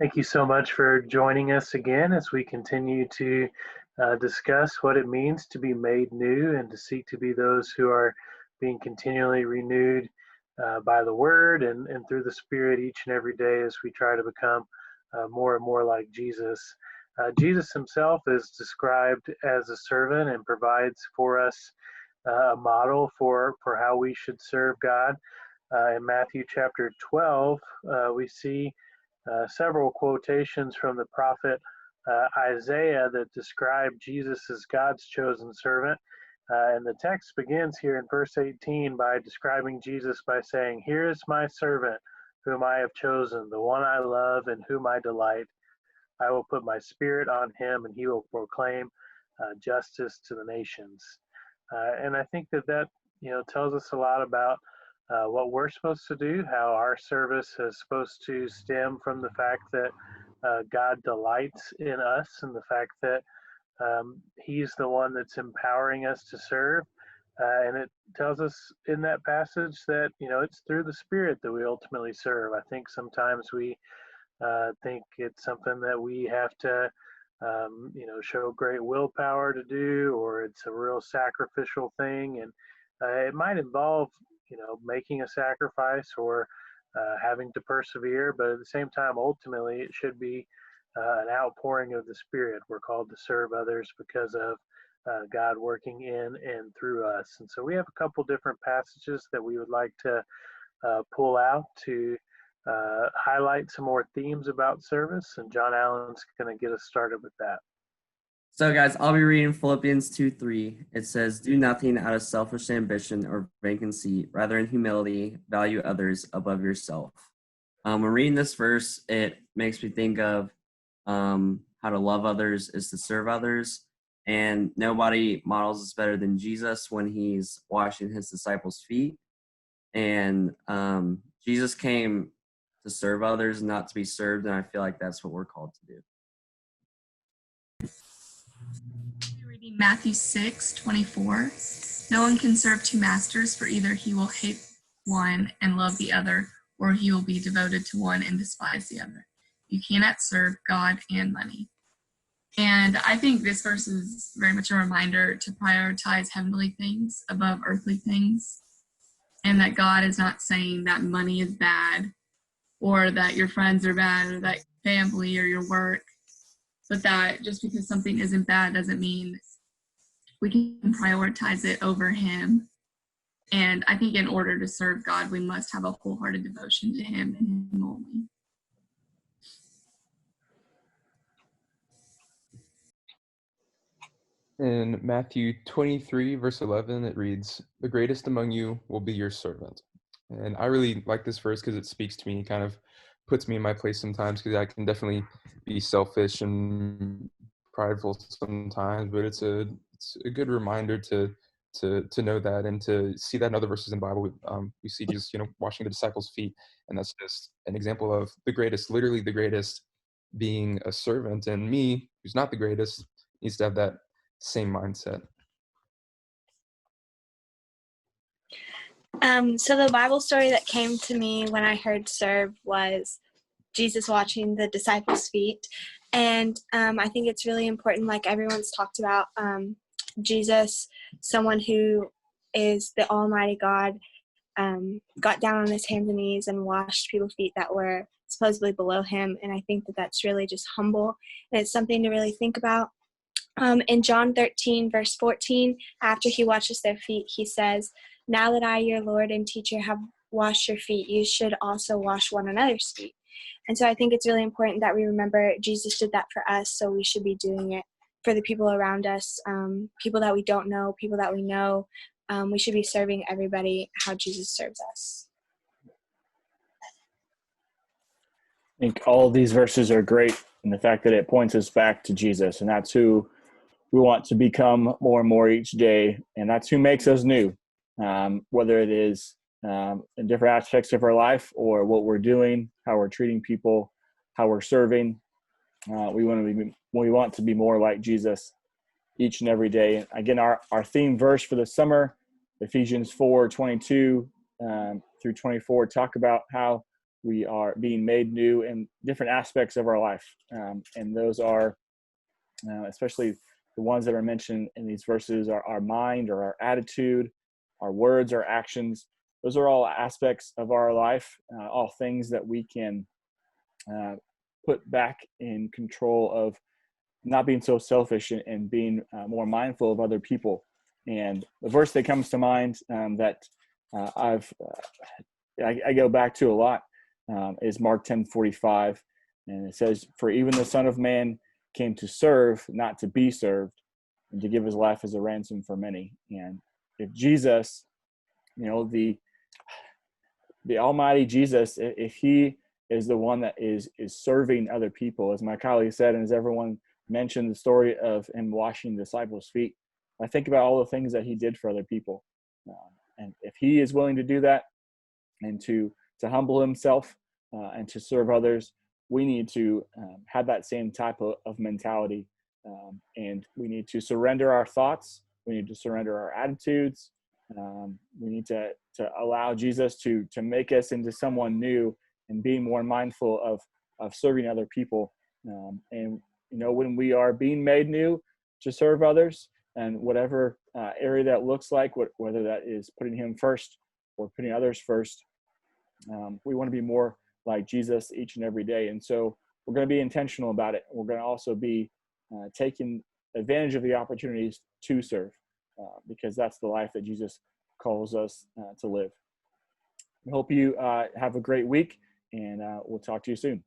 Thank you so much for joining us again as we continue to discuss what it means to be made new and to seek to be those who are being continually renewed by the Word and through the Spirit each and every day as we try to become more and more like Jesus. Jesus himself is described as a servant and provides for us a model for how we should serve God. In Matthew chapter 12, we see several quotations from the prophet Isaiah that describe Jesus as God's chosen servant. And the text begins here in verse 18 by describing Jesus by saying, "Here is my servant whom I have chosen, the one I love and whom I delight. I will put my spirit on him and he will proclaim justice to the nations." And I think that tells us a lot about what we're supposed to do, how our service is supposed to stem from the fact that God delights in us and the fact that he's the one that's empowering us to serve. And it tells us in that passage that, it's through the Spirit that we ultimately serve. I think sometimes we think it's something that we have to, show great willpower to do, or it's a real sacrificial thing. And it might involve, making a sacrifice or having to persevere, but at the same time, ultimately, it should be an outpouring of the Spirit. We're called to serve others because of God working in and through us. And so we have a couple different passages that we would like to pull out to highlight some more themes about service. And John Allen's going to get us started with that. So guys, I'll be reading Philippians 2:3. It says, "Do nothing out of selfish ambition or vain conceit, rather in humility, value others above yourself." When reading this verse, it makes me think of how to love others is to serve others. And nobody models this better than Jesus when he's washing his disciples' feet. And Jesus came to serve others, not to be served, and I feel like that's what we're called to do. Reading Matthew 6:24. "No one can serve two masters, for either he will hate one and love the other, or he will be devoted to one and despise the other. You cannot serve God and money." And I think this verse is very much a reminder to prioritize heavenly things above earthly things, and that God is not saying that money is bad, or that your friends are bad, or that family or your work, but that just because something isn't bad doesn't mean we can prioritize it over him. And I think in order to serve God, we must have a wholehearted devotion to him and him only. In Matthew 23, verse 11, it reads, "The greatest among you will be your servant." And I really like this verse because it speaks to me, kind of puts me in my place sometimes, because I can definitely be selfish and prideful sometimes, but it's a good reminder to know that, and to see that in other verses in the Bible. We see Jesus, washing the disciples' feet, and that's just an example of the greatest, literally the greatest, being a servant. And me, who's not the greatest, needs to have that same mindset. So the Bible story that came to me when I heard serve was Jesus washing the disciples' feet. And I think it's really important, like everyone's talked about, Jesus, someone who is the Almighty God, got down on his hands and knees and washed people's feet that were supposedly below him. And I think that that's really just humble, and it's something to really think about. In John 13, verse 14, after he washes their feet, he says, "Now that I, your Lord and teacher, have washed your feet, you should also wash one another's feet." And so I think it's really important that we remember Jesus did that for us, so we should be doing it for the people around us, people that we don't know, people that we know. We should be serving everybody how Jesus serves us. I think all of these verses are great in the fact that it points us back to Jesus, and that's who we want to become more and more each day, and that's who makes us new, whether it is in different aspects of our life or what we're doing, how we're treating people, how we're serving. We want to be more like Jesus each and every day. And again, our theme verse for the summer, Ephesians 4:22 through 24, talk about how we are being made new in different aspects of our life. And those are especially the ones that are mentioned in these verses are our mind or our attitude, our words, our actions. Those are all aspects of our life, all things that we can put back in control of not being so selfish and being more mindful of other people. And the verse that comes to mind that I go back to a lot is Mark 10:45, and it says, "For even the Son of Man came to serve, not to be served, and to give his life as a ransom for many." And if Jesus, the Almighty Jesus, if he is the one that is serving other people, as my colleague said, and as everyone mentioned the story of him washing the disciples' feet, I think about all the things that he did for other people. And if he is willing to do that and to humble himself and to serve others, we need to have that same type of mentality. And we need to surrender our thoughts. We need to surrender our attitudes. We need to allow Jesus to make us into someone new and being more mindful of serving other people. And when we are being made new to serve others, and whatever area that looks like, whether that is putting him first or putting others first, we want to be more like Jesus each and every day. And so we're going to be intentional about it. We're going to also be taking advantage of the opportunities to serve, because that's the life that Jesus calls us to live. I hope you have a great week, and we'll talk to you soon.